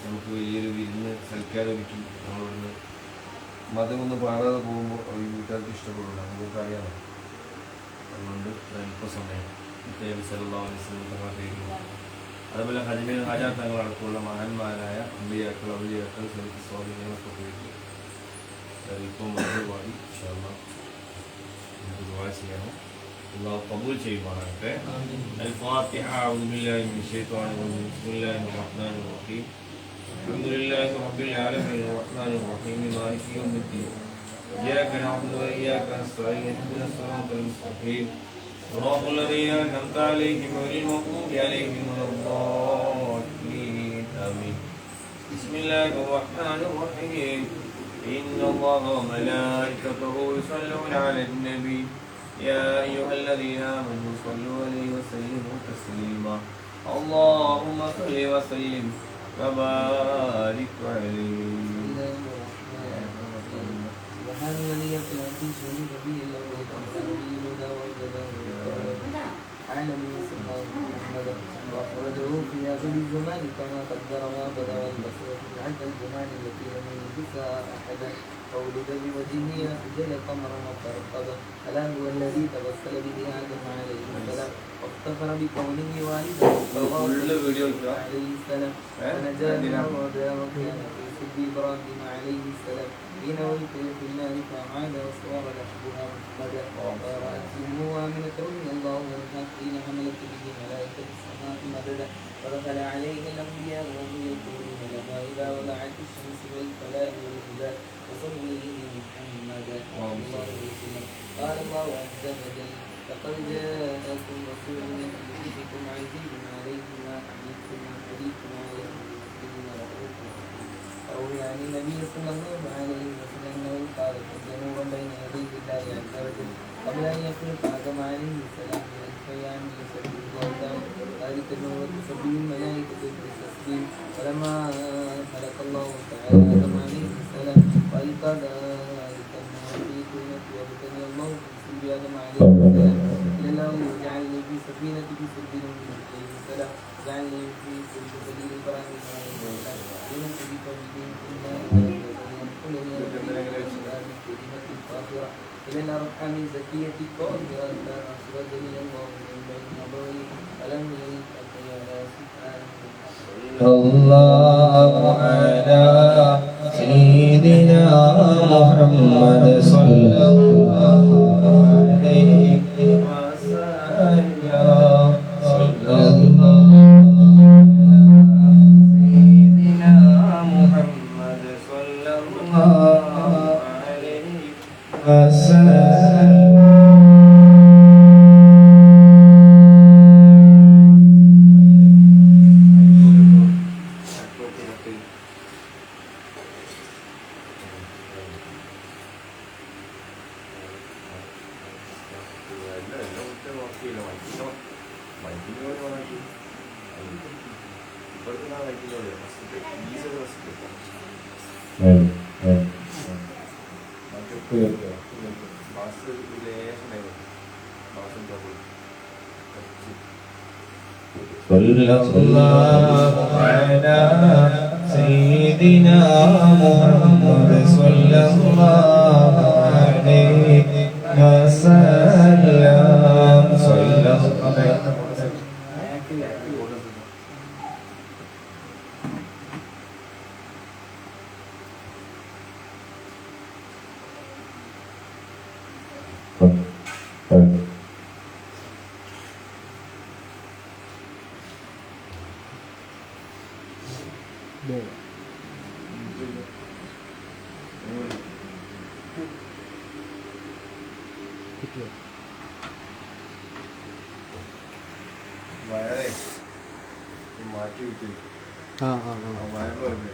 നമുക്ക് വലിയൊരു വിരുന്ന് സൽക്കാരം ഒരുക്കി നമ്മളിവിടുന്ന് മതമൊന്നും പാടാതെ പോകുമ്പോൾ ഈ വീട്ടുകാർക്ക് ഇഷ്ടപ്പെടില്ല, നമുക്കൊക്കെ അറിയാമോ. അതുകൊണ്ട് ഇപ്പോൾ സമയം അതുപോലെ ഹജ്ജിന് ഹാജാത്തങ്ങൾ അടക്കമുള്ള മഹാന്മാരായ അമ്പിയാക്കൾ ഔലിയാക്കൾ സ്വാധീനങ്ങളൊക്കെ പോയിട്ട് ഇപ്പം പാടി നമുക്ക് ദുആ ചെയ്യണം. അല്ലാഹു ഖബൂൽ ചെയ്യുമാറാകട്ടെ. അൽ-ഫാത്തിഹ. അഊദു ബില്ലാഹി മിനശ് ശൈത്വാനിർ റജീം. ബിസ്മില്ലാഹിർ റഹ്മാനിർ റഹീം. അൽഹംദുലില്ലാഹി റബ്ബിൽ ആലമീൻ റഹ്മാനിർ റഹീം മാലികി യൗമിദ്ദീൻ. ഇയ്യാക നഅ്ബുദു വ ഇയ്യാക നസ്തഈൻ. ഇഹ്ദിനസ് സിറാത്തൽ മുസ്തഖീം صراط الذين أنعمت عليهم غير المغضوب عليهم ولا الضالين آمين. بسم الله الرحمن الرحيم. إن الله وملائكته يصلون على النبي يا أيها الذين آمنوا صلوا عليه وسلموا تسليما. اللهم صل وسلم وبارك عليه. سبحان الذي يطلع في شؤون نبي الله ويتوفى نبي الهدى والجبال عالم سيدنا محمد واخرجه في اخر الزمان كما قدر ما بدا والبصيره عند الزمان التي لم يلبسها احدا فولد بوجهه اسجل قمرا وترقبا الا هو الذي تبسل به ادم عليه السلام وافتخر بكونه والدا عليه السلام ونجا من الرضا وكان في سب ابراهيم عليه السلام حين ألقي في النار فعاد وصار لحبها محمدا وقرأت أمه آمنة رضي الله عنها حين حملت به ملائكة السماء مددا ودخل عليه الأنبياء وهم يقولون لها إذا ولعت الشمس والفلاح والهدى وصلي محمدا الله وسلم. قال الله عز وجل لقد جاءكم رسول من أنفسكم عزيز عليه ما عنتم حريص عليكم روي عن النبي صلى الله عليه وسلم انه قال تجنوا بين يدي الله عز وجل قبل ان يخلق ادم عليه السلام بالفيان يسبح الله تعالى ذلك النور تسبح الملائكه بالتسبيح فلما خلق الله تعالى ادم عليه السلام والقى ذلك النور في كلمه وابتلي الله بسبح ادم عليه السلام الا الله يجعلني في سفينه بسبح نوح عليه السلام جعلني في سبيل ابراهيم عليه السلام إلى الأرحام الزكية الطاهرة أخرجني الله من بين أبويه ولم يلد على سبحانه. الله على سيدنا محمد صلى الله عليه وسلم. صلى الله صلى الله على سيدنا محمد صلى الله عليه وسلم. صلى الله വയറേ മാറ്റി വിട്ടു വയറ് പറഞ്ഞു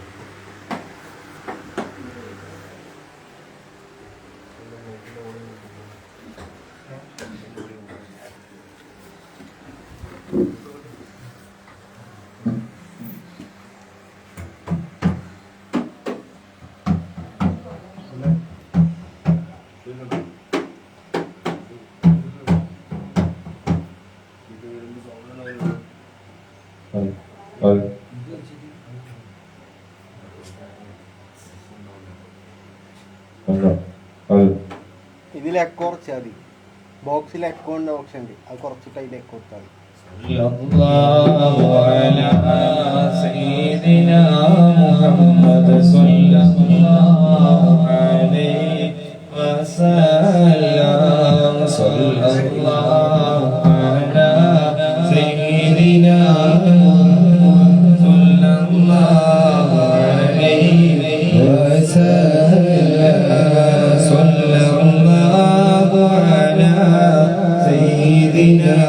ഇതിൽ എക്കോ കുറച്ചാൽ മതി. ബോക്സിൽ എക്കോ ഉണ്ട്, ഓപ്ഷൻ ഉണ്ട്, അത് കുറച്ചിട്ട് അതിൽ എക്കോ കൊടുത്താൽ മതി. സല്ലല്ലാഹു അലാ സയ്യിദിനാ മുഹമ്മദ് സല്ലല്ലാഹു അലൈഹി വസല്ലം. സല്ലല്ലാഹു അലാ സയ്യിദിനാ സല്ലല്ലാഹു അലൈഹി വസല്ലം. സല്ലല്ലാഹു അലാ സയ്യിദിനാ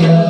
Yeah.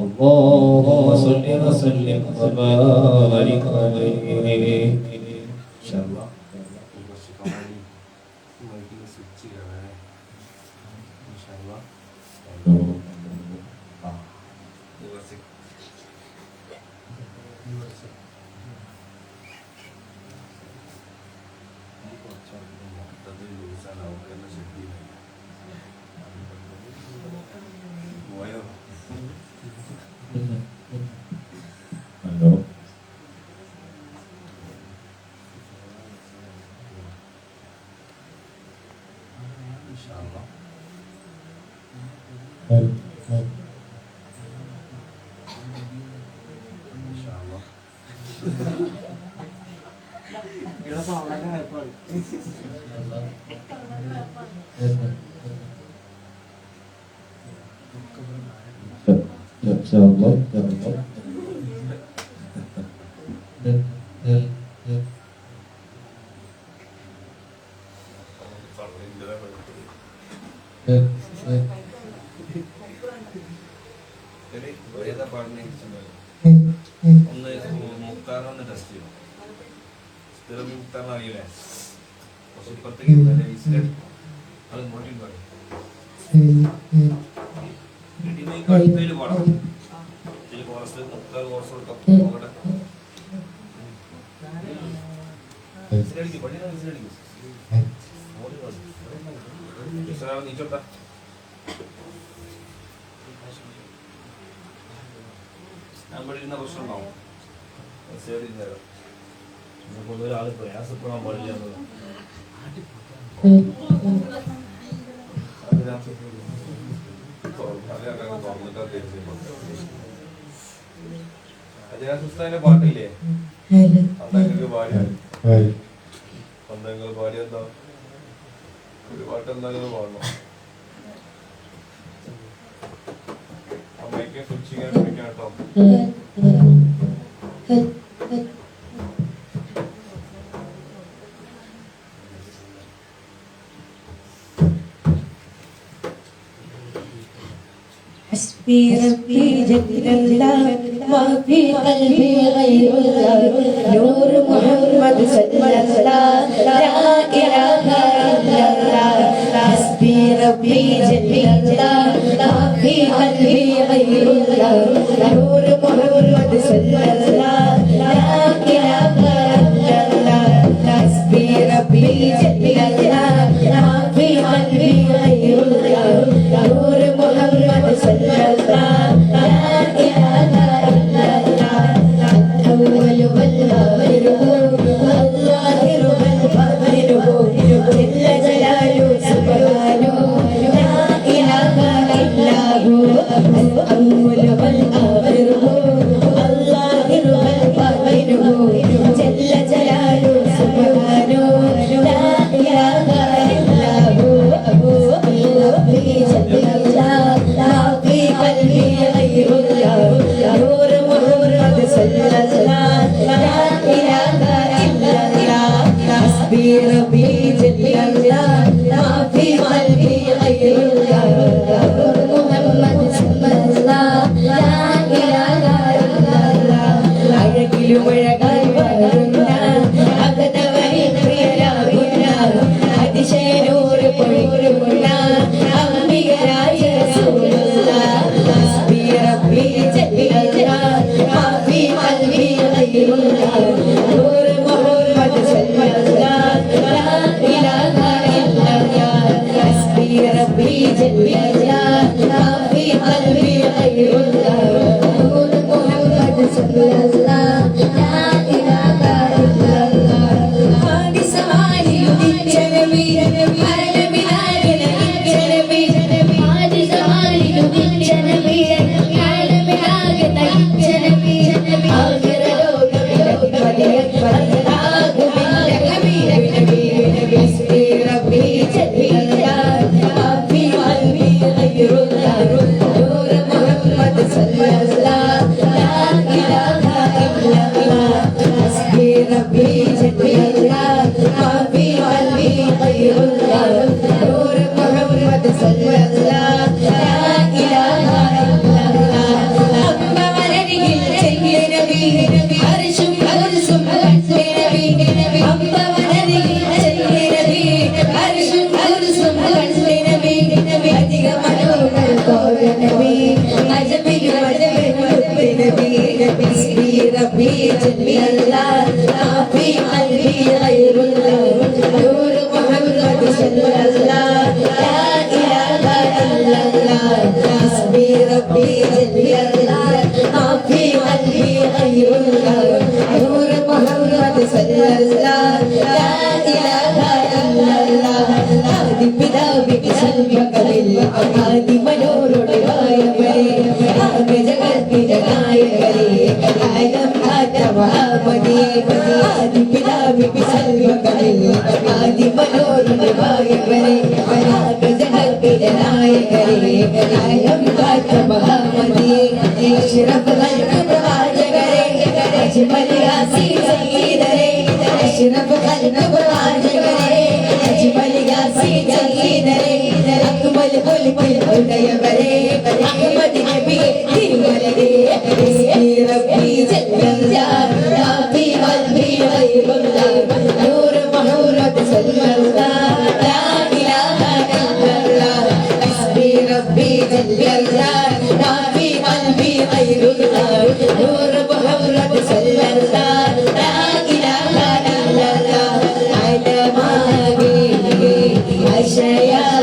اللهم صل وسلم وبارك عليه. Insyaallah. Insyaallah. Jadi, berita paling മുക്താറാണ് ടെസ്റ്റ് ചെയ്യണം. സ്ഥിരം മുക്താറിന് അറിയില്ലേ? പക്ഷെ ഇപ്പത്തേക്ക് അത് മോട്ടിൽ പറയും അടുത്തതിൽ പോകണം. ഇതിൽ കോഴ്സ് മുക്താർ കോഴ്സ് കൊടുക്കാം. നോക്കട്ടെ, വിസിലടിക്കും, പള്ളിയിൽ വിസിലടിക്കും. നീച്ചോട്ടാ ഇവിടെ ഇരുന്ന പ്രശ്നം ഉണ്ടാവും. ഒരാൾ പ്രയാസപ്പെടാൻ പാടില്ല എന്നത് അജയസുസ്ഥാന്റെ പാട്ടില്ലേ? അന്തങ്ങൾക്ക് ഭാര്യ എന്താ ഒരു പാട്ട് എന്തായാലും പാടണം. അമ്മയ്ക്ക് സൂക്ഷിക്കാൻ പിടിക്കാം കേട്ടോ. حسبي ربي جل الله ما في قلبي غير الله نور محمد صلى الله لا إله إلا الله حسبي ربي جل الله ما في قلبي غير الله نور محمد صلى الله لا إله إلا الله حسبي ربي جل الله ما في قلبي غير الله نور محمد صلى الله لا إله إلا الله الأول والآخر الظاهر والباطن جل جلاله سبحانه لا إله إلا هو الأول والآخر الظاهر والباطن جل جلاله سبحانه لا إله إلا هو ربي جل الله لا في قلبي غير الله نور محمد صلى الله لا إله إلا الله حسبي ربي جل الله لا في قلبي غير الله نور محمد صلى الله لا إله إلا الله അഴകിലും അഴകായി ربي جل الله ما في قلبي غير الله نور محمد صلى الله لا إله إلا الله أما ولده سيد نبي عرش أرسم نبي أما ولده سيد نبي عرش أرسم نبي أديك مدور القول نبي أجمل وجمل نبي اسمي ربي جل الله ما في قلبي غير الله نور محمد صلى الله لا إله إلا الله اسمي ربي جل الله ما في قلبي غير الله نور محمد صلى الله لا إله إلا الله آدم بذابك سلمك للأحادي منور رواية آج جگت کی جگائے کرے عالم آدم آمدی آدم بلا بسلم کرے آدم منور رواية کرے آج جگت کی جگائے کرے عالم آدم آمدی اشرف خلق براج کرے اجمل یاسی سید رے اشرف خلق براج کرے اجمل یاسی سید رے اکمل ملک الہدی برے احمد نبی تیرملے اسمی ربی جل اللہ ما فی قلبی غیر اللہ نور محمد صلی اللہ لا الہ الا اللہ اسمی ربی جل اللہ ما فی قلبی غیر اللہ نور محمد صلی اللہ لا الہ الا اللہ علم آگے اشیاء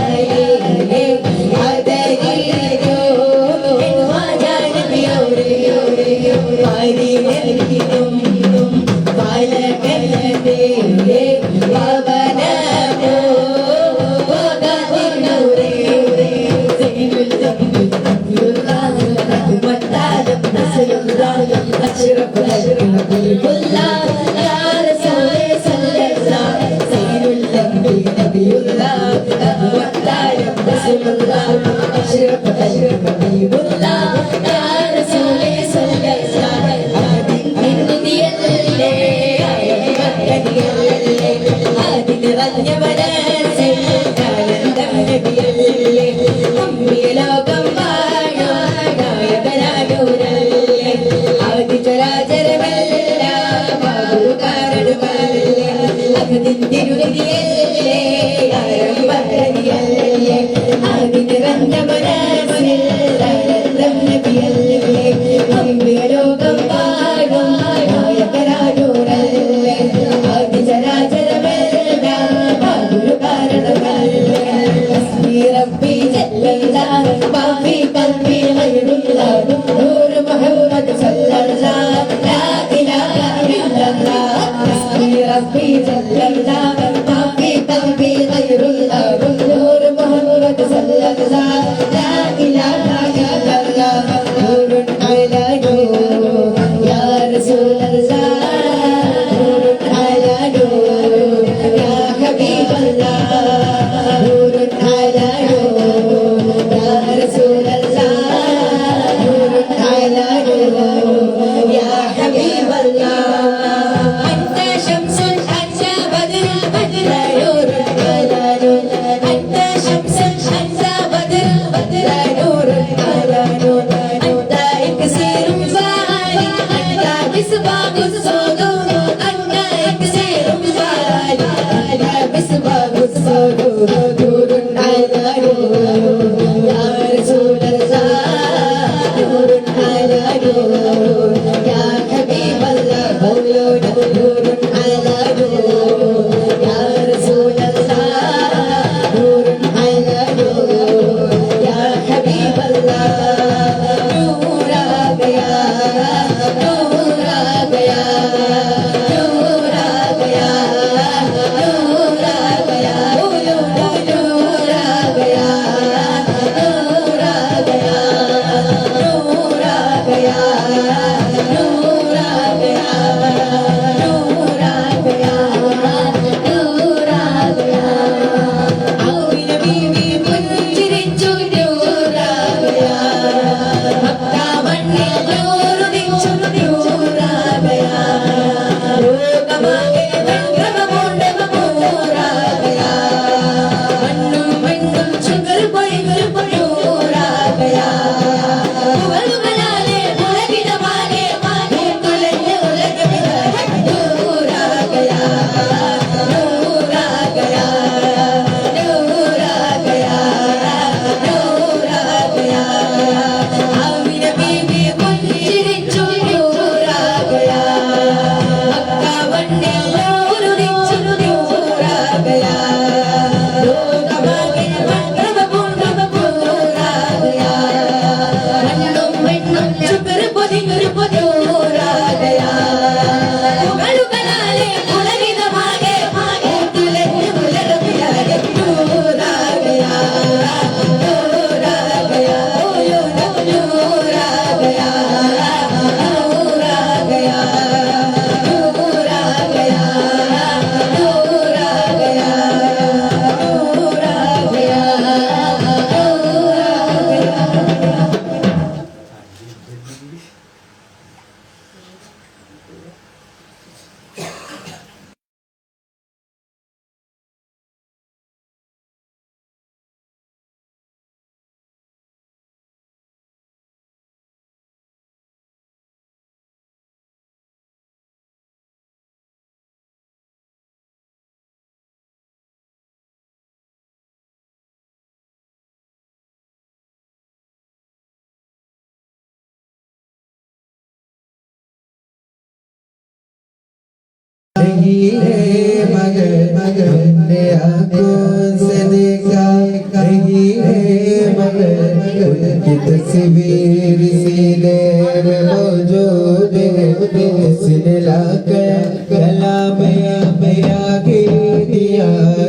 तस्वीर सीने में मौजूद है इसने लाकर कलाम मेरा दिया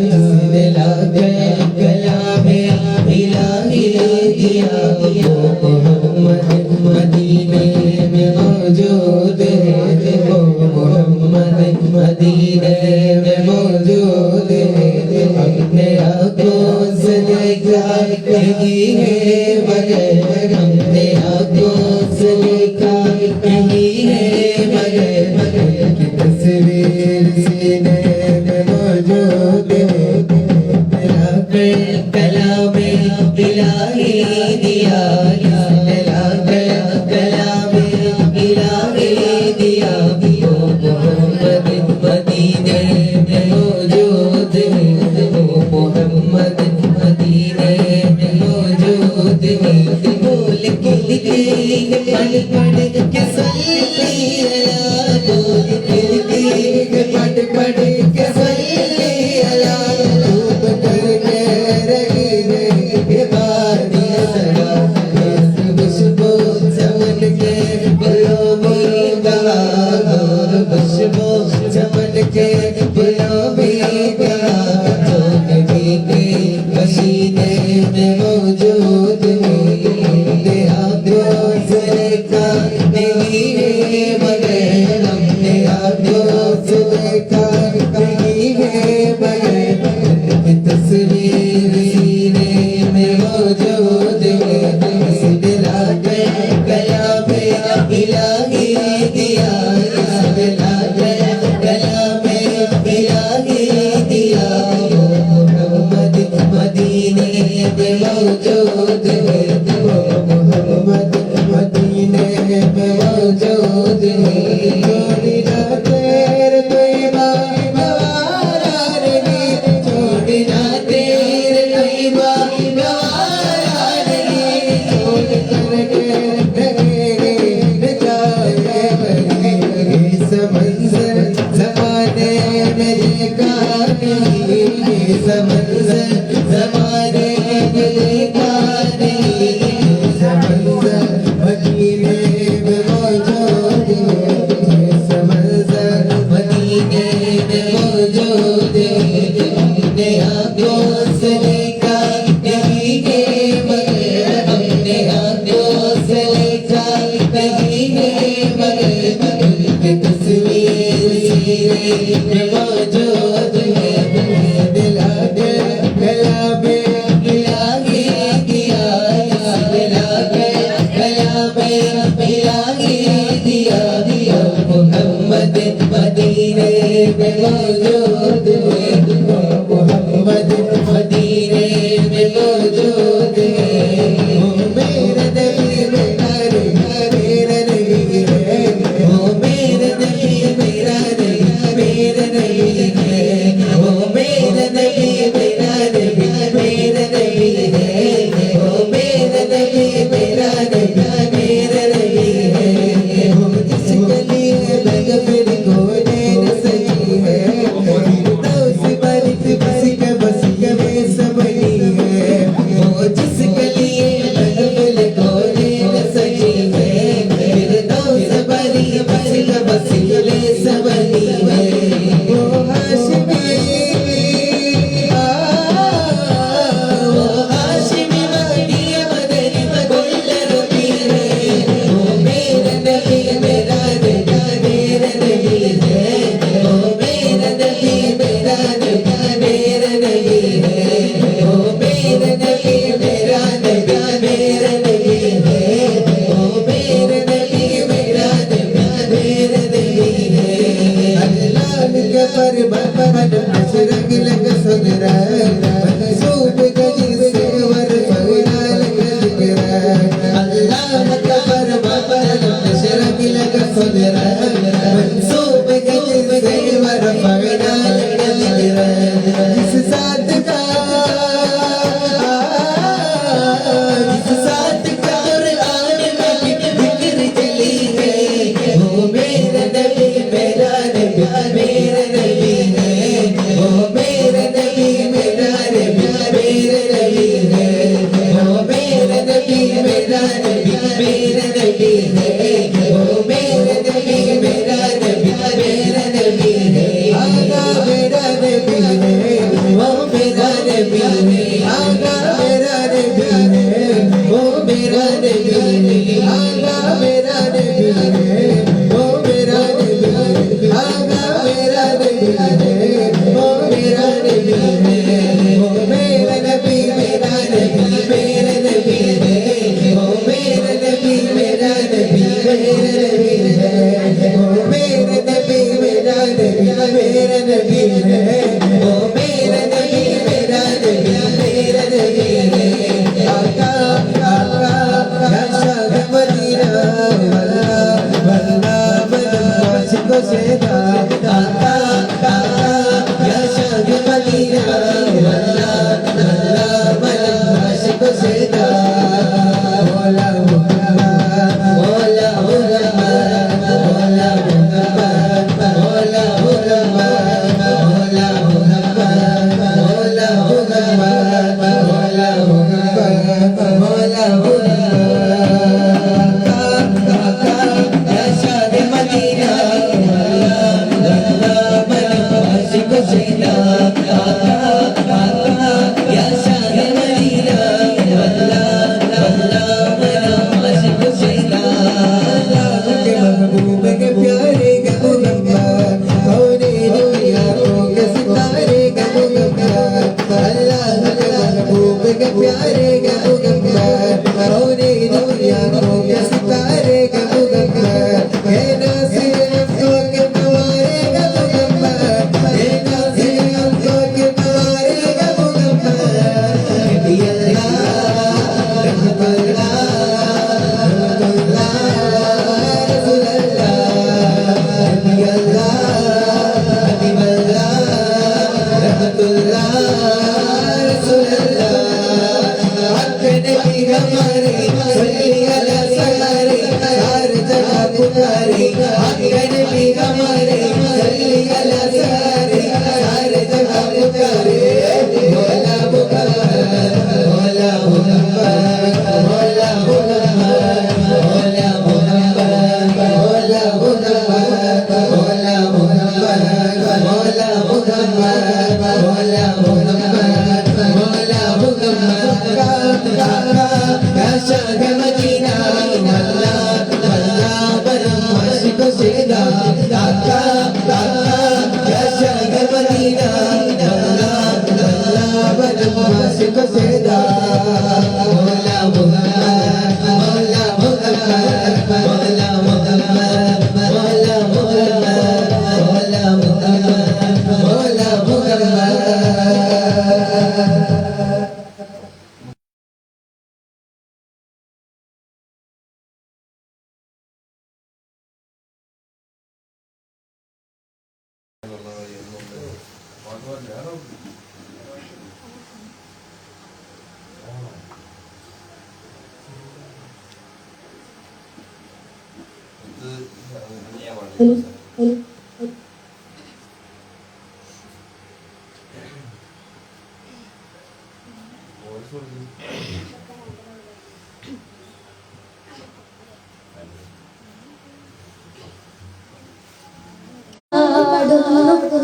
इसने लाकर कलाम इलाही दिया वो मोहम्मद मदीने में मौजूद है वो मोहम्मद मदीने में मौजूद है अपने आँखों से देखा कहीं है मगर हमने आँखों से देखा कहीं है मगर की तस्वीर सीने में मौजूद है मेरा कलाम इलाही दिया मेरा कलाम इलाही दिया वो मोहम्मद मदीने में मौजूद है वो मोहम्मद मदीने में मौजूद है बोल के पढ़ पढ़ के सल्ली अला बोल के पढ़ के सल्ली अला धूप करके रही रे बानी सदा खुशबू चमन के फूलों में गला खुशबू चमन के फूलों में गला जो नबी के पसीने में मौजूद है आँखों से देखा नहीं है मगर हमने आँखों से देखा नहीं है मगर तस्वीर सीने में मौजूद है इसने लाकर कलाम इलाही दिया इसने लाकर कलाम इलाही दिया वो मोहम्मद मदीने में मौजूद है वो मोहम्मद मदीने में मौजूद है छोड़ी ना तेरे कोई बाई गवारा नहीं छोड़ी ना तेरे कोई बाई गवारा नहीं छोड़ करके लगे जाए बगे समंजर ज़माने में देखा नहीं समंजर ज़माने में देखा नहीं समंजर मदीने में मौजूद है समंजर मदीने में मौजूद है हमने आँखों से देखा नहीं है मगर हमने आँखों से देखा नहीं है मगर तस्वीर सीने में मौजूद है दिला कलाम इलाही दिया दिला कलाम इलाही दिया मोहम्मद मदीने में मौजूद है मोहम्मद मदीने में मौजूद है मेरे नबी मेरा नबी है वो मेरे नबी मेरा नबी मेरा नबी है वो मेरा नबी मेरा नबी मेरा नबी है वो मेरा नबी मेरा नबी मेरा नबी है वो जिसके लिए लग फिर कोने न सही पर नशरग लग सुधरा मंसूब गजी से वर फगना लग जिक्र अल्लाह पर नशरग लग सुधरा मंसूब गजी से वर फगना लग जिक्र जिस साथ का कुरान में जिक्र चली है वो मेरा नबी मेरा नबी मेरा नबी है वो मेरा नबी मेरा नबी मेरा नबी है वो मेरा नबी मेरा नबी मेरा नबी है वो मेरा नबी मेरा नबी मेरा नबी है आगा मेरा नबी है वो मेरा नबी है आगा मेरा नबी है वो मेरा नबी है आगा मेरा नबी है वो मेरा नबी है आगा मेरा नबी है वो मेरा नबी है वो मेरा नबी मेरा नबी मेरा नबी है वो मेरा नबी मेरा नबी मेरा नबी है वो मेरा नबी मेरा नबी मेरा नबी है वो मेरा नबी मेरा नबी मेरा नबी है आका आका या शाह मदीना वल्ला वल्ला बनवासी को सेदा आका आका या शाह मदीना वल्ला वल्ला बनवासी को सेदा मौला मुहम्मद मौला मुहम्मद मौला मुहम्मद मौला मुहम्मद मौला मुहम्मद मौला मुहम्मद मौला मुहम्मद मौला मुहम्मद काका या शाह मदीना वल्ला बनवासी को सेदा काका काका या शाह मदीना वल्ला वल्ला बनवासी को सेदा अल्लाह के महबूब के प्यारे के मुहम्मद कौने दुनिया को के सितारे के मुहम्मद अल्लाह के महबूब के प्यारे के मुहम्मद कौने दुनिया को के सितारे के मुहम्मद हे नासिर अब्दुल के नवारे के मुहम्मद हे नासिर अब्दुल के नवारे के मुहम्मद नबी अल्लाह रहमतुल्लाह रहमतुल्लाह रसूल अल्लाह नबी अल्लाह हबीब अल्लाह रहमतुल्लाह रसूल अल्लाह हक नबी हमारे सल्ली अला सहारे हर जगह पुकारे हक नबी हमारे सल्ली अला सहारे हर जगह पुकारे मौला मुहम्मद मौला मुहम्मद मौला मुहम्मद मौला मुहम्मद मौला मुहम्मद मौला मुहम्मद मौला मुहम्मद मौला मुहम्मद मौला मुहम्मद काका या शाह मदीना वल्ला वल्ला बनवासी को सेदा काका काका या शाह मदीना वल्ला वल्ला बनवासी को सेदा मौला मुहम्मद मौला मुहम्मद मौला मुहम्मद मौला मुहम्मद मौला मुहम्मद मौला मुहम्मद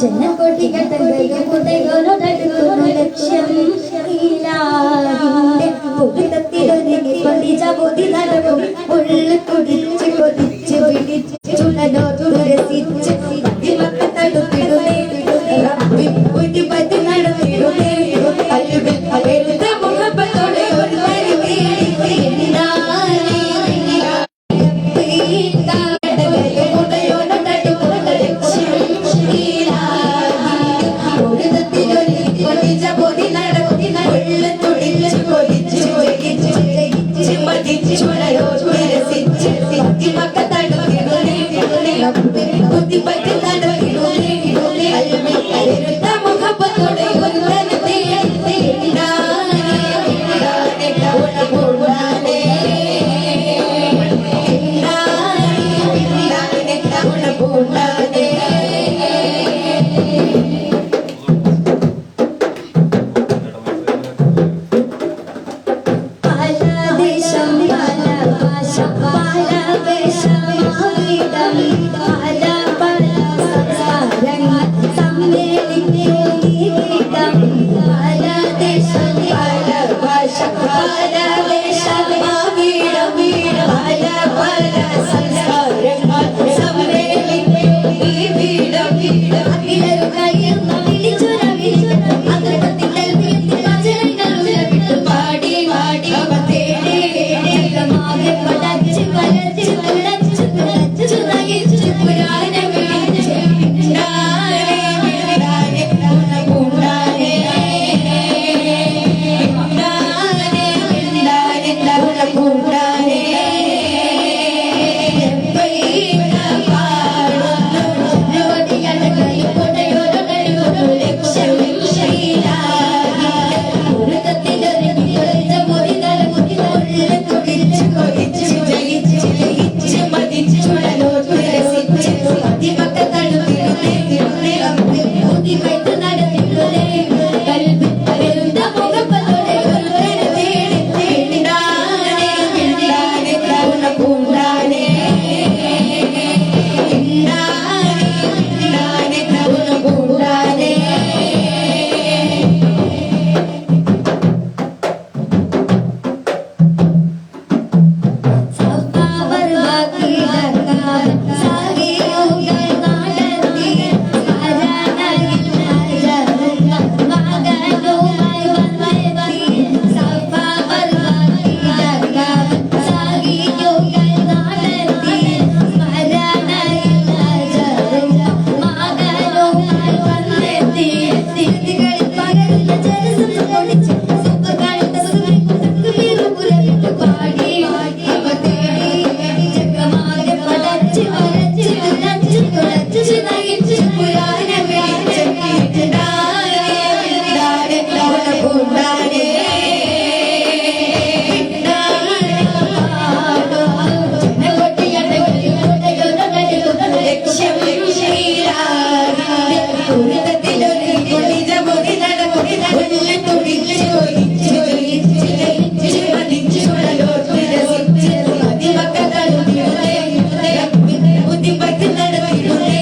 ജനകോടികൾ പുതയോടടുക്കുന്നു ലക്ഷ്യം പൊതി നടക്കും ഉള്ളു കുടിച്ച് കൊതിച്ച് പിടിച്ച് ചുടലോ തുരസിച്ച് പതിമക്ക തടുത്തിടുന്നേ റബ്ബി പുതി പതി നടത്തിടുന്നേ അല്ലുവിൽ അകരുത മുഹബത്തോടെ ഒരു പുതയോടടുക്കുന്നു ലക്ഷ്യം ഉരുളത്തിലൊരു പൊടിത പൊടി നടപൊടി ഉള്ള തുടിച്ച് ഒലിച്ച് ഒലിച്ച് ലയിച്ച് പതിച്ച് ഉടലോട്ട് രസിച്ച് അതിമക്കളും ബുദ്ധിപറ്റി നടത്തിടുന്നേ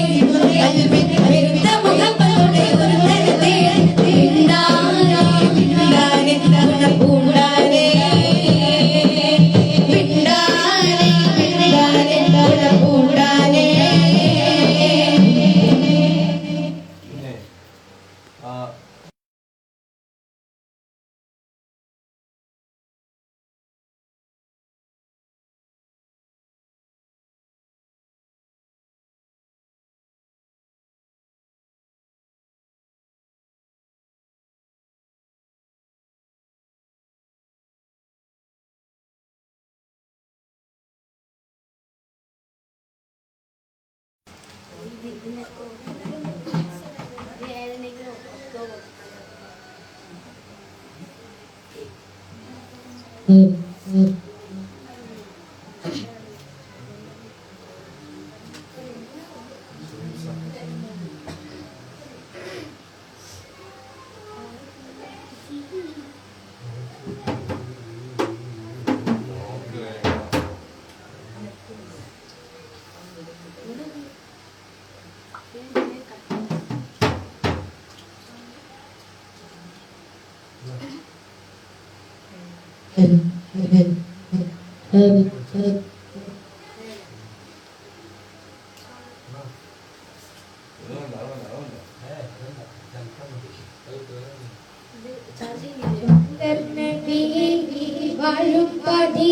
കൽവിൽ വെറുത്ത മുഖങ്ങളുടെ ഒരു തരത്തെ പിണ്ടാനെ പിണ്ടാനെ പൂണ്ടാനെ പിണ്ടാനെ പിണ്ടാനെ പൂണ്ടാനെ. പിന്നെ വാഴും പടി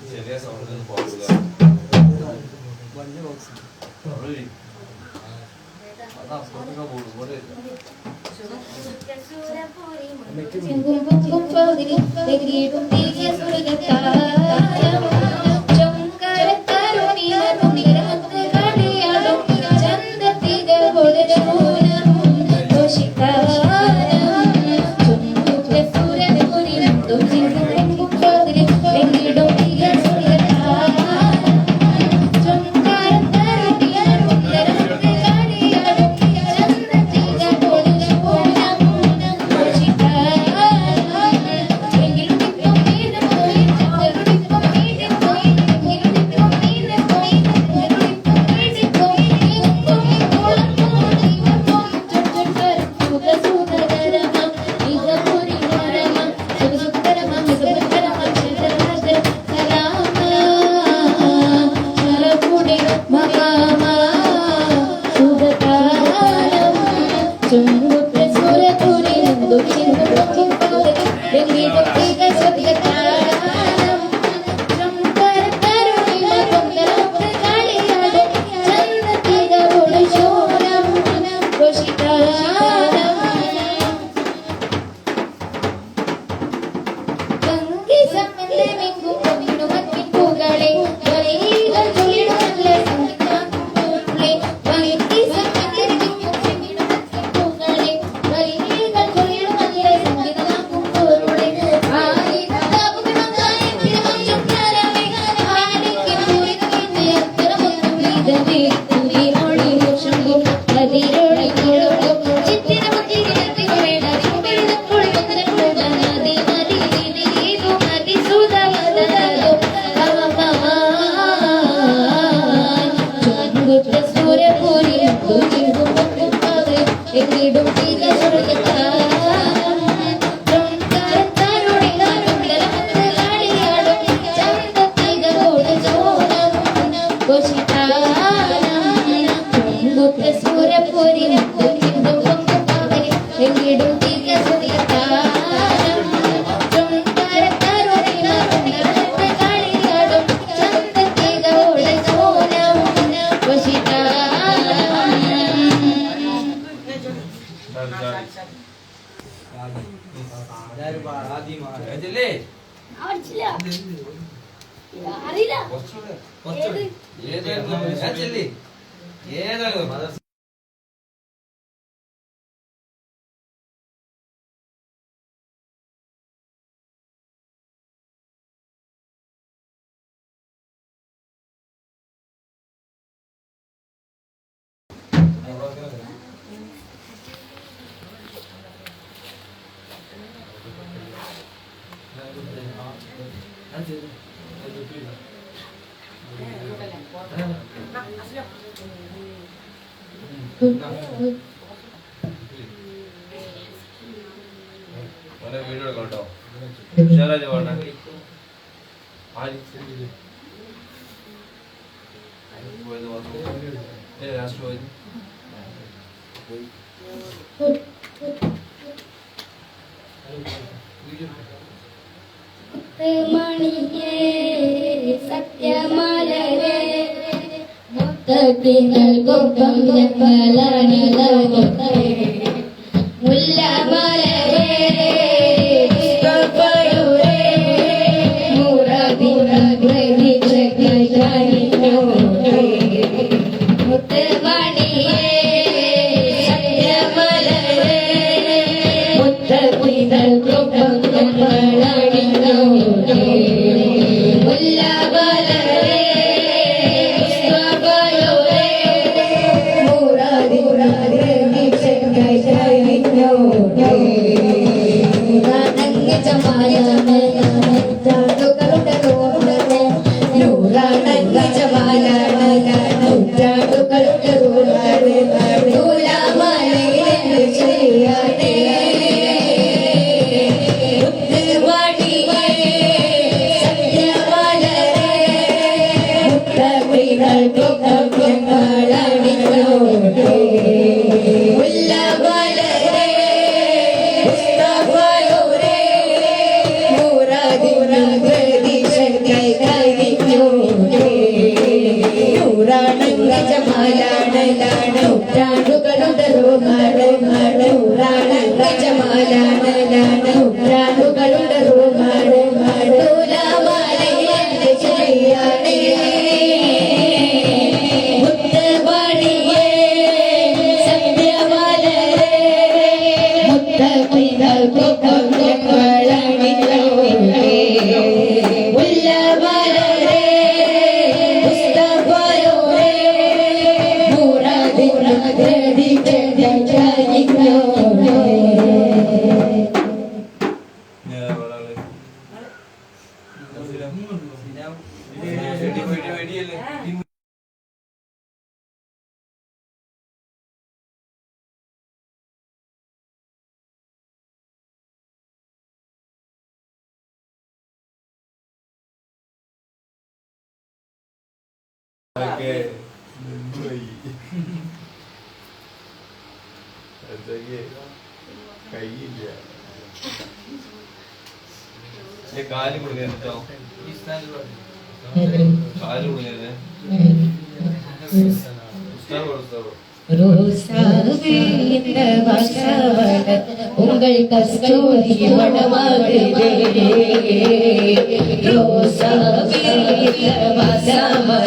ചെറിയ സൗണ്ട് പോകില്ല. വലിയ ബോക്സ് അതാ അപ്പുറത്തൊക്കെ പോകും ഇവിടെ വീഡിയോ കേട്ടോ ഉഷാറായി വേണ്ട പോയത് ലാസ്റ്റ് പോയത് മണിയേ സത്യമാലരേ മുത്തത്തിങ്ങൾ ഗോപം പലാണിലേ മുല്ലമലരേ പുഷ്പപയൂരേ മുറബിറഗ്രി ജഗജാനിനോരേ മുത്തമണിയേ സത്യമാലരേ മുത്തത്തിങ്ങൾ ഗോപം പലാണിലേ മുല്ലമലരേ പുഷ്പപയൂരേ മുറബിറഗ്രി ജഗജാനിനോരേ നൂറാനങ്ങ ജമാലമേ നൂറ്റാണ്ടുകളുടെ റോഡമേ നൂറാനങ്ങ ജമാലമേ നൂറ്റാണ്ടുകളുടെ റോഡമേ നൂലാമലയിലെ ശരിയാണേ മുത്തുവാടിയേ സത്യമാലരേ മുത്തമിഴ് ഗോപം ജമാലാണ് നൂറ്റാണ്ടുകളുടെ റൂഹാണ് നൂറാണങ്ക ജമാലാണ് നൂറ്റാണ്ടുകളുടെ റൂഹാണ് നൂലാമാലയിലെ ശരിയാണ് മുത്തവാണിയേ സത്യവാലരേ മുത്തഖികൾക്കൊപ്പം ഞങ്ങളണിഞ്ഞോരേ ഉല്ലവാലരേ മുസ്തഫയോരേ മുറാദിനദി ജനിഞ്ഞോരേ കാല് കൊടുക്കരുത് കേട്ടോ, കാല് കൊടുക്കരുത്. ரோசாவே இந்த வாசவன உங்கள் கஸ்தூரி வனமாகுதே ரோசாவே இந்த வாசவன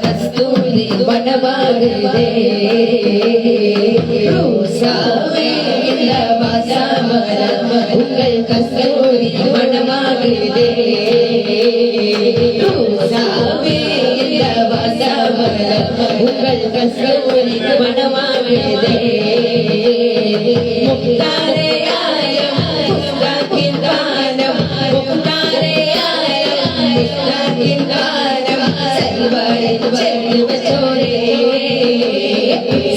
கஸ்தூரி வனமாகுதே ரோசாவே இந்த வாசவன உங்கள் கஸ்தூரி வனமாகுதே ரோசாவே இந்த வாசவன உங்கள் கஸ்தூரி வனமாகுதே முக்தாரேயாய முஸ்தாகின் கானம் முக்தாரேயாய முஸ்தாகின் கானம் சல்வாரி செல்லு வச்சோரே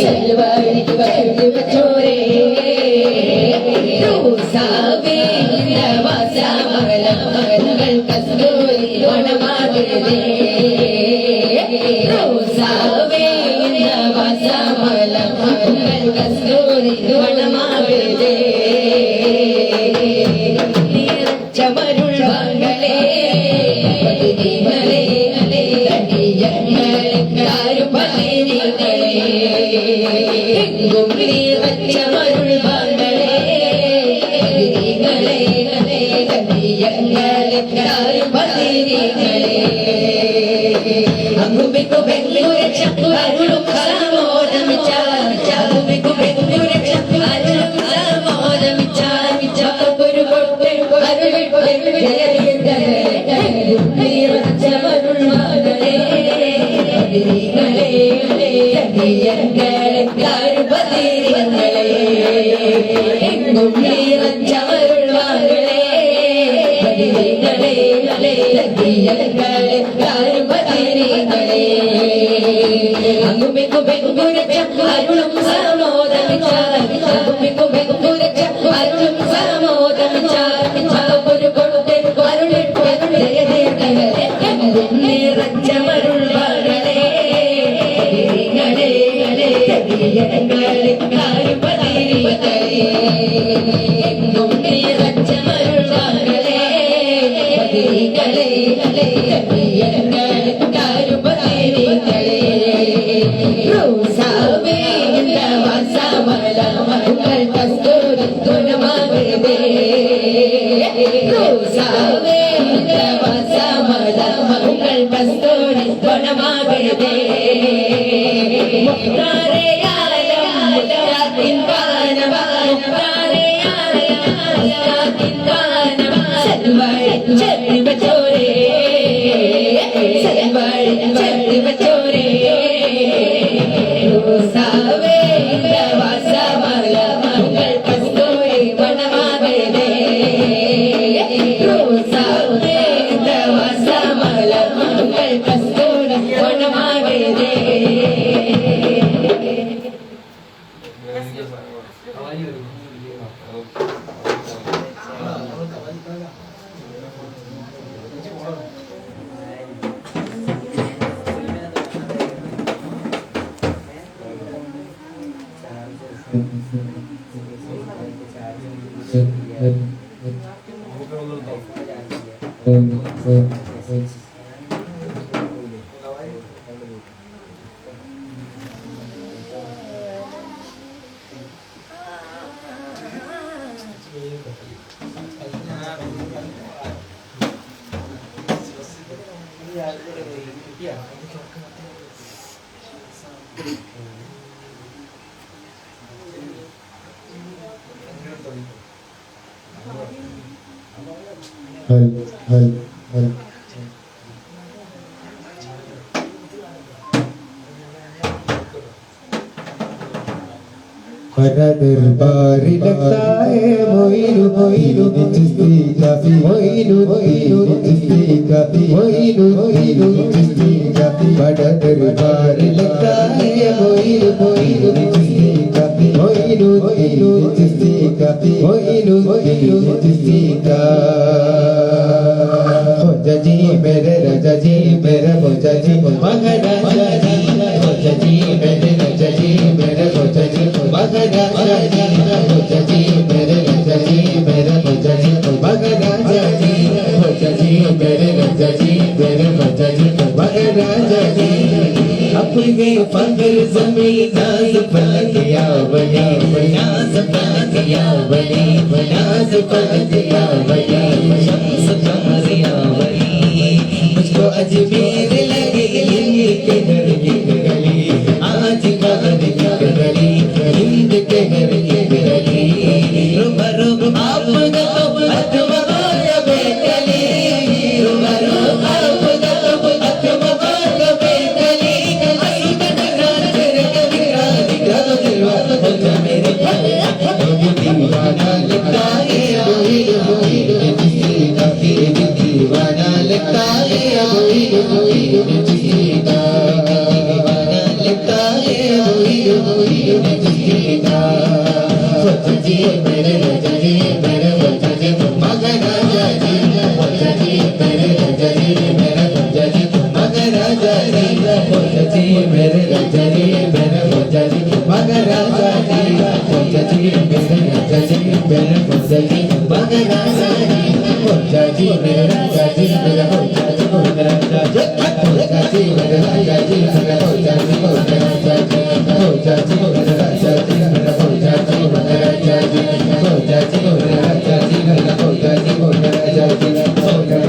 சல்வாரி செல்லு வச்சோரே ரோசாவே இந்த வாசவன உங்கள் கஸ்தூரி வனமாகுதே ரோசாவே இந்த வாசவன உங்கள் கஸ்தூரி வனமாகுதே ചമരുൾ വാങ്ങളേ പതിനികളേ കടിയങ്ങളെ പതിനികളേ എങ്കും ചമരുൾ വാങ്ങളേ പതിനികളേ കടിയങ്ങളെ പതിനികളേ അങ്കുമിക്കു ബെങ്കുര ചക്കുരുളും സാമോദമിച്ചു ബെങ്കുര ചക്കുരുളും സാമോദമിച്ചു ഒരു കൊട്ടൻ ചമരുൾ മകളേ പതിരികളെ എങ്ങും ചമരുൾ മകളേ പതിരികളെ പതിരികളെ അങ്ങുമിക്കു ബെങ്കുര ചക്കുരുളും സാമോദമിച്ചു ബെങ്കുര ചക്കുരുളും സാമോദമിച്ചു ഒരു കൊട്ടൻ ചമരുൾ മകളേ പതിരികളെ എങ്ങും ചമരുൾ മകളേ പതിരികളെ പതിരികളെ ரோசாவே இந்த வாசவன உங்கள் கஸ்தூரி வனமாகுதே ரோசாவே இந்த வாசவன உங்கள் கஸ்தூரி வனமாகுதே முக்தாரேயாய முஸ்தாகின் கானம் முக்தாரேயாய முஸ்தாகின் கானம் சல்வாரி செல்லு வச்சோரே சல்வாரி செல்லு வச்சோரே ரோசாவே இந்த வாசவன உங்கள் கஸ்தூரி வனமாகுதே ரோசாவே இந்த வாசவன உங்கள் கஸ்தூரி வனமாகுதே हरा दरबारी लगता है मोइनु मोइनु चिश्ती काफी मोइनु मोइनु चिश्ती काफी मोइनु मोइनु चिश्ती काफी बड़ा दरबारी लगता है मोइनु मोइनु चिश्ती काफी मोइनु मोइनु चिश्ती काफी मोइनु मोइनु चिश्ती का खोजा जी मेरे राजा जी मेरा खोजा जी महाराजा जी खोजा जी मेरे राजा जी मेरा खोजा जी महाराजा जी खोजा जी मेरे राजा जी मेरा खोजा जी महाराजा जी खोजा जी मेरे राजा जी मेरे खोजा जी महाराजा जी अपने फकर ज़मीन नाज़ फलकिया बनी नाज़ फलकिया बनी नाज़ फलकिया बनी शम्स कमरिया बनी मुझको अजमेर लगे के घर की गली आज कबर की गली हिंद के घर की गली रुबरू आप गब अथवा बेगली रुबरू आप गब अथवा बेगली असुद रात तेरे कबीरा दिखा दिलवा बोल मेरे दीवाना लगता है मोहिन मोहिन जिसकी काफी दीवाना लगता है मोहिन मोहिन जिसकी दीवाना लगता है मोहिन मोहिन जिसकी खोजा जी मेरे राजा जी मेरे खोजा जी महाराजा जी खोजा जी मेरे राजा जी मेरा खोजा जी महाराजा जी खोजा जी मेरे राजा जी मेरा खोजा जी महाराजा जी खोजा जी मेरे राजा जी मेरा खोजा जी महाराजा जी खोजा जी मेरे राजा जी मेरा खोजा जी महाराजा जी खोजा जी मेरे राजा जी मेरा खोजा जी महाराजा जी खोजा जी मेरे राजा जी मेरा खोजा जी महाराजा जी खोजा जी मेरे राजा जी मेरा खोजा जी महाराजा जी खोजा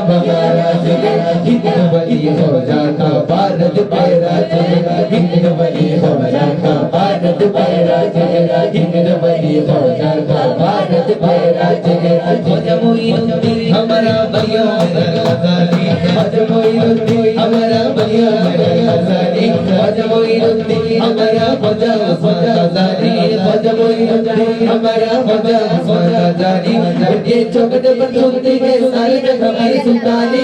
महाराज भारत पैरा चलेगा हिंद बनी हो जाएगा भारत पैरा चलेगा हिंद बनी हो जाएगा भारत पैरा चलेगा मोइनुद्दीन हमारा भैया गजाली मोइनुद्दीन हमारा भैया गजाली मोइनुद्दीन हमारा भजा गजाली मोइनुद्दीन हमारा भजा गजाली ये चौकट पर सुनते हैं सारे जगह मेरी सुल्तानी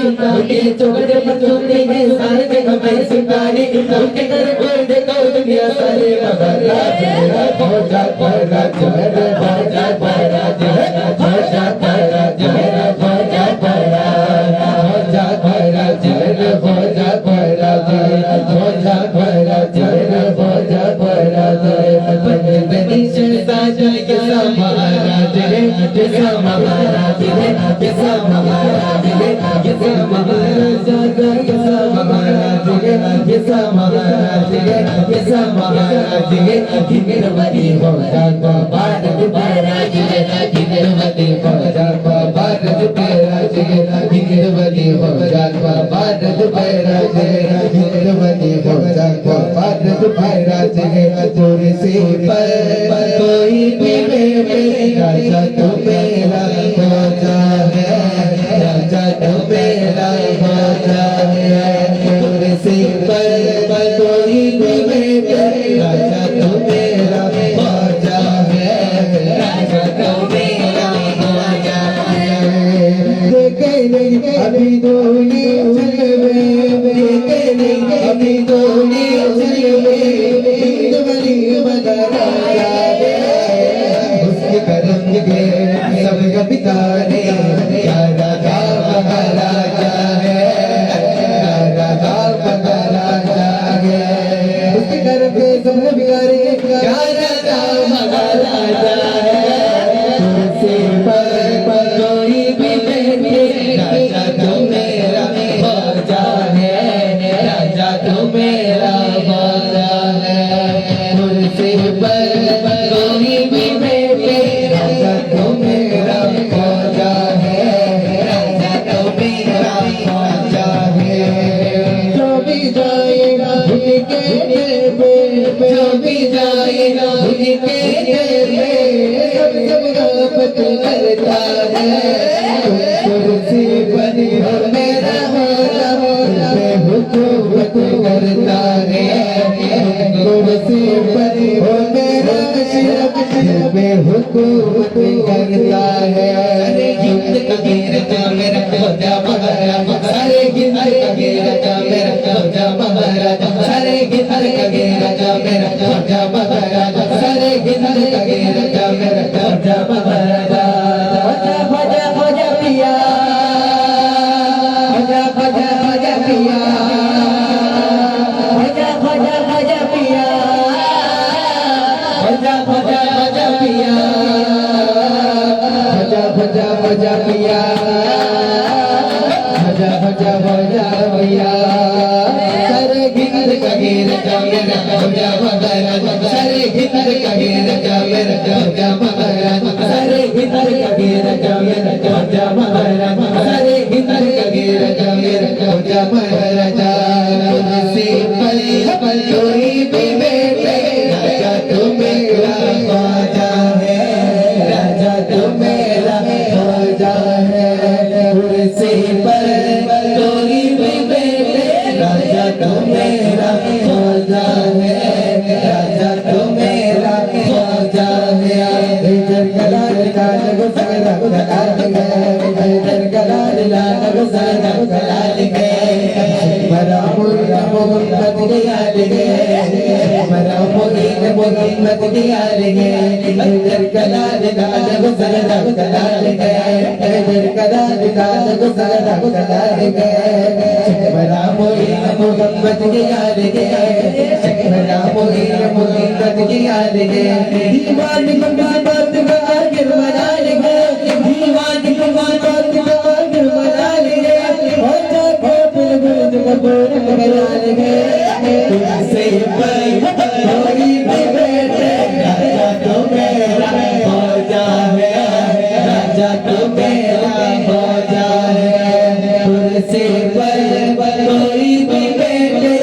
ये चौकट पर सुनते हैं सारे जगह मेरी सुल्तानी उनके घर पर देखो दुनिया सारे मगरा चलेगा भजा पैरा चलेगा भजा पैरा चलेगा भजा पैरा चलेगा भजा पैरा भजा पैरा चलेगा भजा पैरा चलेगा भजा पैरा चलेगा भजा पैरा चलेगा पंचतनी साजा के महाराज रे जैसा महाराज रे जैसा महाराज रे जैसा महाराज जैसा महाराज रे जैसा महाराज रे जैसा महाराज रे हिंद बनी हो जाएगा भारत पैरा चलेगा हिंद बनी हो जाएगा भारत पैरा चलेगा हिंद बनी हो जाएगा भारत पैरा चलेगा हिंद बनी हो जाएगा भारत पैरा चलेगा तोरे से पर कोई भी राजा तो मेरा राजा है राजा तो मेरा राजा है तोरे से पर कोई भी राजा तो मेरा राजा है राजा तो मेरा राजा है देखे नहीं अभी धोनी चलवे देखे नहीं अभी धोनी चलवे हिंद बनी बदला करम के सब कवितारे राजा महाराजा है राजा महाराजा है उसके घर पे सब बिगारे राजा महाराजा है तुझसे पर कोई भी बैठे राजा तो मेरा राजा है राजा तो मेरा राजा है तुझसे पर कोई भी राजा तो मेरा राजा है राजा तो मेरा राजा है जो भी जाएगा उनके पे जो भी जाएगा उनके सब मोहब्बत करता है कुर्सी पर मेरा हुकूमत करता है कुर्सी पर मेरा में हुकूमत करता है अरे हिंद का गिरजा मेरा राजा महाराज अरे हिंद का गिरजा मेरा राजा महाराज अरे हिंद का गिरजा मेरा राजा महाराज अरे हिंद का गिरजा मेरा राजा महाराज भजा भजा भजा पिया भजा भजा भजा पिया भजा भजा भजा पिया भजा भजा भजा पिया भजा भजा भजा पिया भजा भजा भजा पिया सारे हिंद का गिरजा मेरा भजा महाराज सारे हिंद का गिरजा मेरा भजा महाराज सारे हिंद का गिरजा मेरा भजा महाराज सारे हिंद का गिरजा मेरा भजा महाराज तुझसे पल कोई भी बेटे राजा तो मेरा राजा है राजा तो मेरा राजा है तुझसे पर कोई भी बेटे राजा तो मेरा राजा है राजा तो मेरा राजा है इधर कलाल काल गुजरा कलाल गए इधर कलाल लाल गुजरा कलाल गए मरा मुर्गा मोहम्मद नियाल गए मरा मुर्गा मोहम्मद नियाल गए इधर कलाल लाल गुजरा कलाल गए इधर कलाल लाल गुजरा कलाल गए मरा मुर्गा मोहम्मद नियाल गए मरा मुर्गा मोहम्मद नियाल गए दीवान बात का आखिर मना ले दीवान बात का आखिर मना ले होता फिर गुरु का बोल मना ले तुझसे कोई भी बेटे राजा तो मेरा राजा है राजा तो मेरा राजा है तुझसे कोई भी बेटे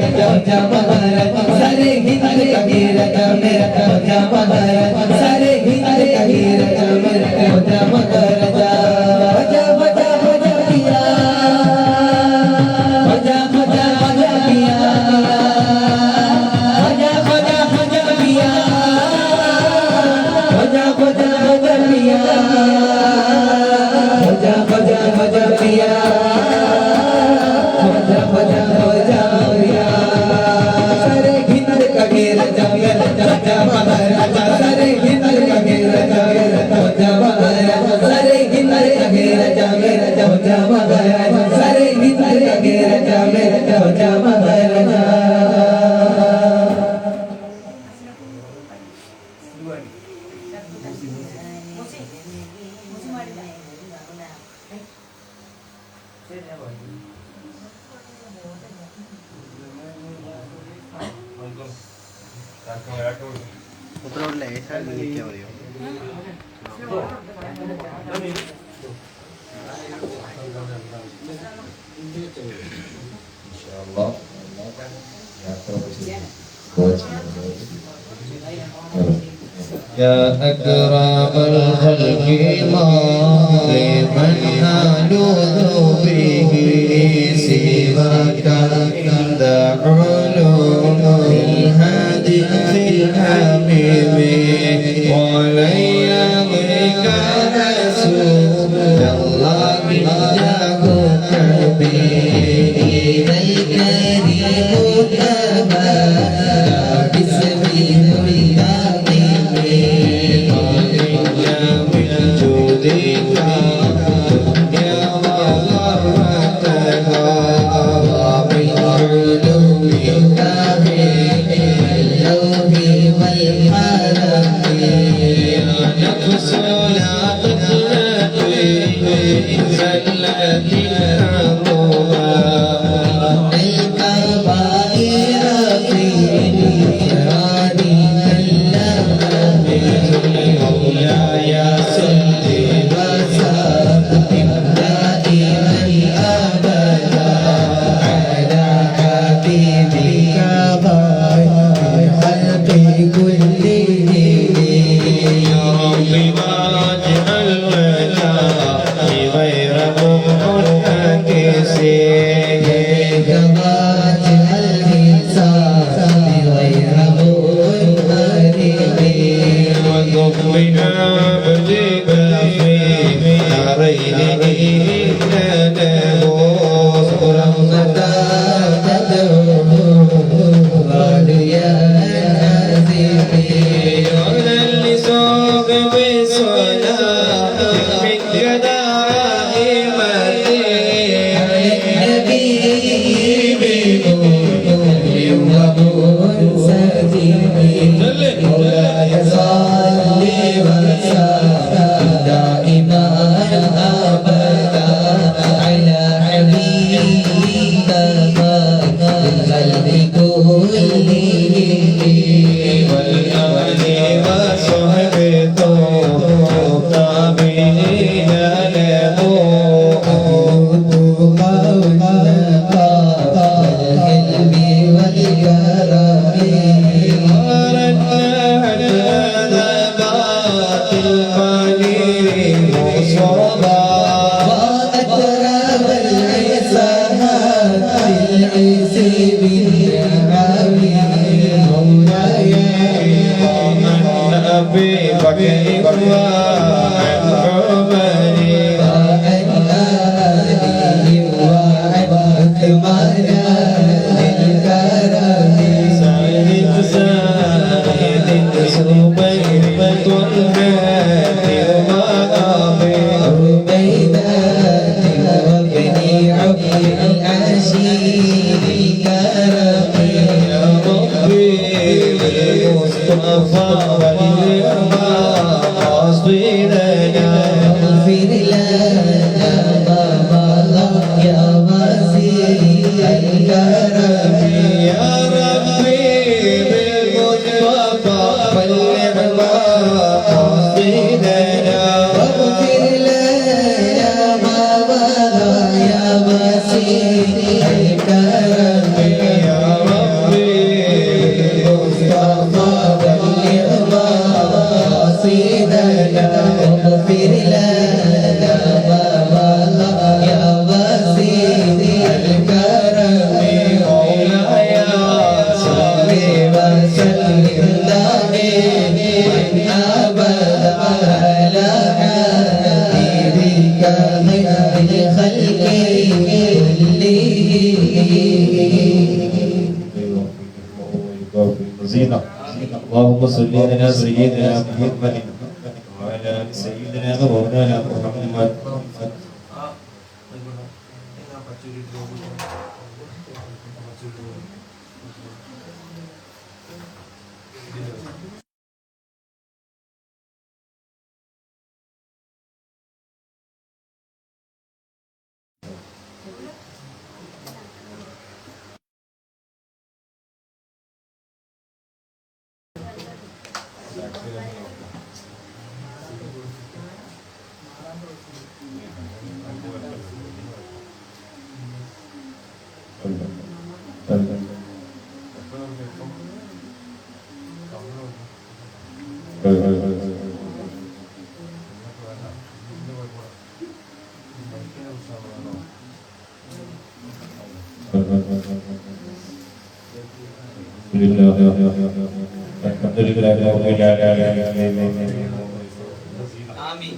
राजा महाराज सारे हिंद कभी राजा मेरा राजा महाराज सारे हिंद कभी राजा मेरा राजा महाराजा बजा बजा बजा पिया बजा बजा बजा पिया बजा बजा बजा पिया बजा बजा बजा पिया बजा बजा बजा पिया बजा बजा बजा पिया सारे हिंद कभी राजा मेरा राजा महाराजा सारे हिंद कभी राजा मेरा राजा महाराजा सारे हिंद कभी राजा मेरा राजा महाराजा सारे हिंद कभी राजा मेरा राजा महाराजा ഉത്തരവുള്ള ഏശാൻ വിളിക്കാൻ പറയോ يا أكرم الخلق ما لمن ألوذ به سواك عند علوم الهادي في الحبيب ولي بك رسول الله جاءك به الكريم تبا باسمه وزينا اللهم صل على سيدنا محمد وعلى آل سيدنا مولانا محمد آمين.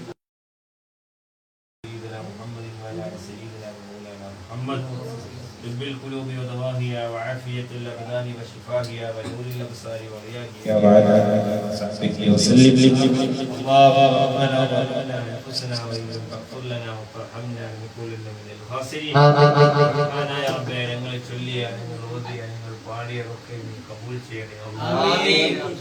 سيدنا محمد وعلى آل سيدنا مولانا محمد طب القلوب ودواهيها وعافية الأبدان وشفاهها ونور الأبصار وضياهها وعلى آله وصحبه وسلم اللهم ربنا ظلمنا أنفسنا وإن لم تغفر لنا وترحمنا لنكونن من الخاسرين يا رب ഞങ്ങളെ ചൊല്ലിയ ഞങ്ങൾ ഓതിയ ഞങ്ങൾ പാടിയതൊക്കെ നീ കബൂൽ ചെയ്യണേ അല്ലാഹ്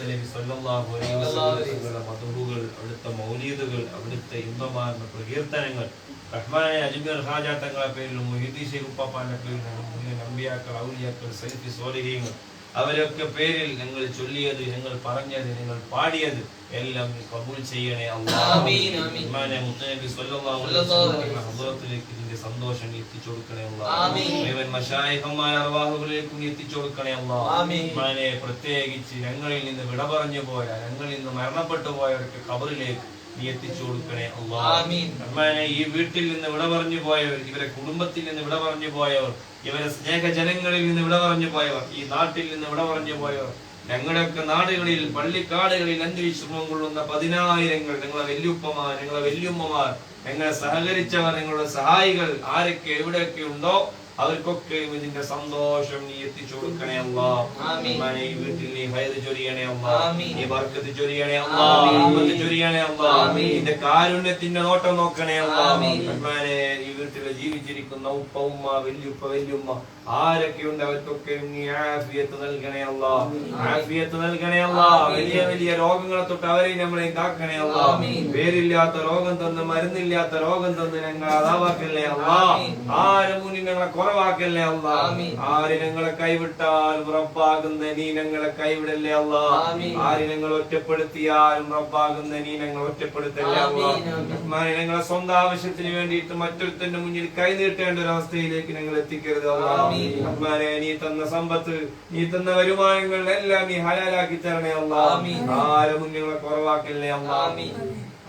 നബി സല്ലല്ലാഹു അലൈഹി വസല്ലം മദ്ഹൂകൾ അവിടുത്തെ മൗലീദുകൾ അവിടുത്തെ ഇമ്പമാർന്ന പ്രകീർത്തനങ്ങൾ റഹ്മാനെ അജ്മീർ ഖാജ തങ്ങളുടെ പേരിലും മുഹീദ്ദീൻ ശൈഖ് ഉപ്പാപ്പാന്റെ പേരിലും മുഴുവൻ അമ്പിയാക്കൾ ഔലിയാക്കൾ സലഫി സ്വാലിഹീങ്ങൾ അവരൊക്കെ പേരിൽ ഞങ്ങൾ ചൊല്ലിയത് ഞങ്ങൾ പറഞ്ഞത് ഞങ്ങൾ പാടിയത് എല്ലാം നീ കബൂൽ ചെയ്യണേ അല്ലാഹ് റഹ്മാനെ മുത്തനബി സല്ലല്ലാഹു അലൈഹി വസല്ലം ഹദ്റത്തിലേക്ക് നിന്റെ സന്തോഷം എത്തിച്ചു കൊടുക്കണേ അല്ലാഹ് മുഴുവൻ മശായിഖുമാർ അർവാഹുകളിലേക്ക് നീ എത്തിച്ചു കൊടുക്കണേ അല്ലാഹ് റഹ്മാനെ പ്രത്യേകിച്ച് ഞങ്ങളിൽ നിന്ന് വിട പറഞ്ഞു പോയ ഞങ്ങളിൽ നിന്ന് മരണപ്പെട്ടു പോയവർക്ക് ഖബറിലേക്ക് നീ എത്തിച്ചു കൊടുക്കണേ അല്ലാഹ് റഹ്മാനെ ഈ വീട്ടിൽ നിന്ന് വിട പറഞ്ഞു പോയവർ ഇവരെ കുടുംബത്തിൽ നിന്ന് വിട പറഞ്ഞു പോയവർ ഇവരെ സ്നേഹജനങ്ങളിൽ നിന്ന് വിട പറഞ്ഞു പോയവർ ഈ നാട്ടിൽ നിന്ന് വിട പറഞ്ഞു പോയവർ ഞങ്ങളുടെയൊക്കെ നാടുകളിൽ പള്ളിക്കാടുകളിൽ അന്വേഷിച്ചു കൊള്ളുന്ന പതിനായിരങ്ങൾ ഞങ്ങളെ വല്യുപ്പമാർ ഞങ്ങളെ വല്യുമ്മമാർ ഞങ്ങളെ സഹകരിച്ചവർ ഞങ്ങളുടെ സഹായികൾ ആരൊക്കെ എവിടെയൊക്കെ ഉണ്ടോ അവർക്കൊക്കെ ഇതിന്റെ സന്തോഷം നീ എത്തിച്ചു കൊടുക്കണേ അല്ലാഹ് ഈ വീട്ടിൽ നീ ഹൈർ ചൊരിയണേ അല്ലാഹ് നീ ബർക്കത്ത് ചൊരിയണേ അല്ലാഹ് റഹ്മത്ത് ചൊരിയണേ അല്ലാഹ് നിന്റെ കാരുണ്യത്തിന്റെ നോട്ടം നോക്കണേ അല്ലാഹ് റഹ്മാനേ ഈ വീട്ടിൽ ജീവിച്ചിരിക്കുന്ന ഉപ്പ ഉമ്മ വല്യുപ്പ വല്യുമ്മ ആരൊക്കെ ഉണ്ട് അവർക്കൊക്കെ നീ ആഫിയത്ത് നൽകണേ അല്ലാഹ് ആഫിയത്ത് നൽകണേ അല്ലാഹ് വലിയ വലിയ രോഗങ്ങളെ തൊട്ട് അവരെ നമ്മളെ കാക്കണേ അല്ലാഹ് പേരില്ലാത്ത രോഗം തന്ന് മരുന്നില്ലാത്ത രോഗം തന്ന് ഞങ്ങൾ അതാവാക്കല്ലേ അല്ലാഹ് ആരും മുന്നിൽ ഞങ്ങളെ കുറവാക്കല്ലേ അല്ലാഹ് ആര് ഞങ്ങളെ കൈവിട്ടാലും റബ്ബാകുന്ന നീ ഞങ്ങളെ കൈവിടല്ലേ അല്ലാഹ് ആര് ഞങ്ങൾ ഒറ്റപ്പെടുത്തിയാലും റബ്ബാകുന്ന നീ ഞങ്ങൾ ഒറ്റപ്പെടുത്തല്ലേ അല്ലാഹ് ഞങ്ങളെ സ്വന്തം ആവശ്യത്തിന് വേണ്ടിയിട്ട് മറ്റൊരുത്തന്റെ മുന്നിൽ കൈ നീട്ടേണ്ട ഒരു അവസ്ഥയിലേക്ക് ഞങ്ങൾ എത്തിക്കരുത് അല്ലാഹ് റഹ്മാനേ നീ തന്ന സമ്പത്ത് നീ തന്ന വരുമാനങ്ങൾ എല്ലാം നീ ഹലാലാക്കി തരണേ അല്ലാഹ് ആരെ മുന്നിൽ കുറവാക്കല്ലേ അല്ലാഹ്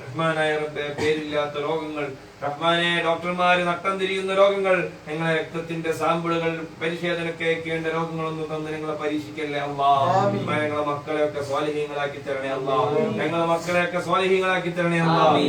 റഹ്മാനായ റബ്ബേ പേരില്ലാത്ത രോഗങ്ങൾ റഹ്മാനെ ഡോക്ടർമാര് നട്ടം തിരിയുന്ന രോഗങ്ങൾ ഞങ്ങളെ രക്തത്തിന്റെ സാമ്പിളുകൾ പരിശോധനയ്ക്ക് അയക്കേണ്ട രോഗങ്ങളൊന്നും തന്ന് ഞങ്ങളെ പരീക്ഷിക്കല്ലേ അല്ലാഹ് ഞങ്ങളെ മക്കളെയൊക്കെ സ്വാലിഹീങ്ങളാക്കി തരണേ അല്ലാഹ് ഞങ്ങളെ മക്കളെയൊക്കെ സ്വാലിഹീങ്ങളാക്കി തരണേ അല്ലാഹ്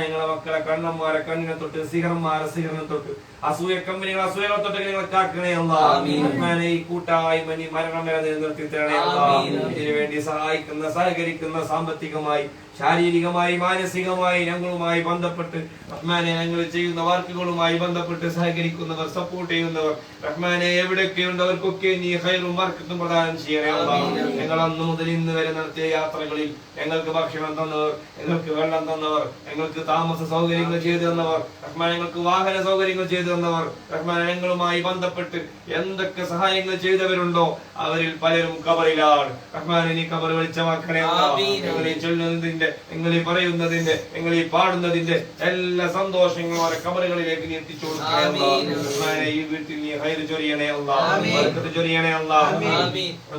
ഞങ്ങളെ മക്കളെ കണ്ണന്മാരെ കണ്ണിനെ തൊട്ട് സിഹർമാരെ സിഹറിനെ തൊട്ട് അസൂയ കമ്പനികൾ അസൂയകളെ തൊട്ട് ഞങ്ങളെ കാക്കണേ അല്ലാഹ് ഈ കൂട്ടായ്മ നീ മരണം വരെ നിലനിർത്തി തരണേ അല്ലാഹ് ഇതിനു വേണ്ടി സഹായിക്കുന്ന സഹകരിക്കുന്ന സാമ്പത്തികമായി ശാരീരികമായി മാനസികമായി ഞങ്ങളുമായി ബന്ധപ്പെട്ട് റഹ്മാനെ ഞങ്ങൾ ചെയ്യുന്ന വർക്കുകളുമായി ബന്ധപ്പെട്ട് സഹകരിക്കുന്നവർ സപ്പോർട്ട് ചെയ്യുന്നവർ റഹ്മാനെ എവിടെയൊക്കെയുണ്ട് അവർക്കൊക്കെ നീ ഖൈറും ബർക്കത്തും പ്രദാനം ചെയ്യണേ അല്ലാഹ് ഞങ്ങൾ അന്ന് മുതൽ ഇന്ന് വരെ നടത്തിയ യാത്രകളിൽ ഞങ്ങൾക്ക് ഭക്ഷണം തന്നവർ ഞങ്ങൾക്ക് വെള്ളം തന്നവർ ഞങ്ങൾക്ക് താമസ സൗകര്യങ്ങൾ ചെയ്തു തന്നവർ റഹ്മാൻ ഞങ്ങൾക്ക് വാഹന സൗകര്യങ്ങൾ ചെയ്തു തന്നവർ റഹ്മാൻ ഞങ്ങളുമായി ബന്ധപ്പെട്ട് എന്തൊക്കെ സഹായങ്ങൾ ചെയ്തവരുണ്ടോ അവരിൽ പലരും ഖബറിലാണ് റഹ്മാനെ നീ ഖബർ വെളിച്ചമാക്കണേ അല്ലാഹ് ഞങ്ങൾ ഈ ചൊല്ലുന്നതിന്റെ നിങ്ങൾ ഈ പറയുന്നതിന്റെ നിങ്ങൾ ഈ പാടുന്നതിന്റെ എല്ലാ സന്തോഷങ്ങളും അവരെ ഖബറുകളിലേക്ക് നീ എത്തിച്ചു കൊടുക്കണേ അല്ലാഹ് ഈ വീട്ടിൽ നീ ഖൈർ ചൊരിയണേ അല്ലാഹ് ബർക്കത്ത് ചൊരിയണേ അല്ലാഹ്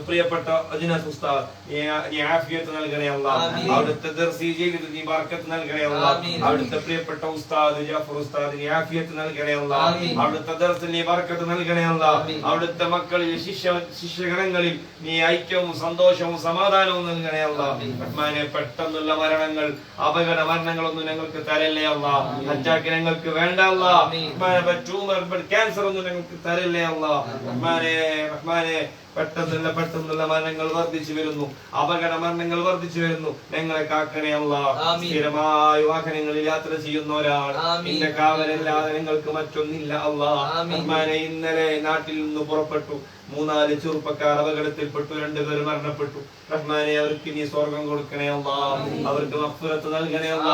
പ്രിയപ്പെട്ട അജ്നാസ് ഉസ്താദ് നീ ആഫിയത്ത് നൽകണേ അല്ലാഹ് അവിടുത്തെ ദർസി ജീവിതത്തിൽ നീ ബർക്കത്ത് നൽകണേ അല്ലാഹ് അവിടുത്തെ പ്രിയപ്പെട്ട ഉസ്താദ് ജാഫർ ഉസ്താദ് നീ ആഫിയത്ത് നൽകണേ അല്ലാഹ് അവിടുത്തെ ദർസിൽ നീ ബർക്കത്ത് നൽകണേ അല്ലാഹ് അവിടുത്തെ മക്കളിൽ ശിഷ്യഗണങ്ങളിൽ നീ ഐക്യവും സന്തോഷവും സമാധാനവും നൽകണേ അല്ലാഹ് റഹ്മാനെ പെട്ടെന്നുള്ള മരണങ്ങൾ അപകട മരണങ്ങളൊന്നും ഞങ്ങൾക്ക് തരല്ലേ അല്ലാഹ് അറ്റാക്ക് ഞങ്ങൾക്ക് വേണ്ട അല്ലാ. ട്യൂമർ ക്യാൻസർ ഒന്നും ഞങ്ങൾക്ക് തരല്ലേ അല്ലാ. റഹ്മാനെ പെട്ടെന്നുള്ള മരണങ്ങൾ വർദ്ധിച്ചു വരുന്നു, അപകട മരണങ്ങൾ വർദ്ധിച്ചു വരുന്നു. ഞങ്ങളെ കാക്കണേ അല്ലാ. സ്ഥിരമായ വാഹനങ്ങളിൽ യാത്ര ചെയ്യുന്ന ഒരാൾ നിന്റെ കാവലല്ലാതെ ഞങ്ങൾക്ക് മറ്റൊന്നില്ല അല്ലാ. റഹ്മാനെ ഇന്നലെ നാട്ടിൽ നിന്ന് പുറപ്പെട്ടു 3-4 ചെറുപ്പക്കാർ അപകടത്തിൽപ്പെട്ടു, 2 പേർ മരണപ്പെട്ടു. റഹ്മാനെ അവർക്ക് നീ സ്വർഗം കൊടുക്കണേ അല്ലാ, അവർക്ക് മഗ്ഫിറത്ത് നൽകണേ അല്ലാ.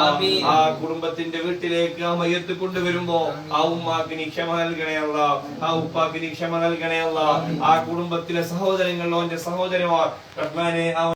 ആ കുടുംബത്തിന്റെ വീട്ടിലേക്ക് ആ മയ്യത്ത് കൊണ്ടുവരുമ്പോ ആ ഉമ്മാക്ക് നീ ക്ഷമ നൽകണേ അല്ലാ, ആ ഉപ്പാക്ക് നീ ക്ഷമ നൽകണേ അല്ലാ. ആ കുടുംബത്തിലെ സഹോദരങ്ങൾ, ഓന്റെ സഹോദരന്മാർ റഹ്മാനെ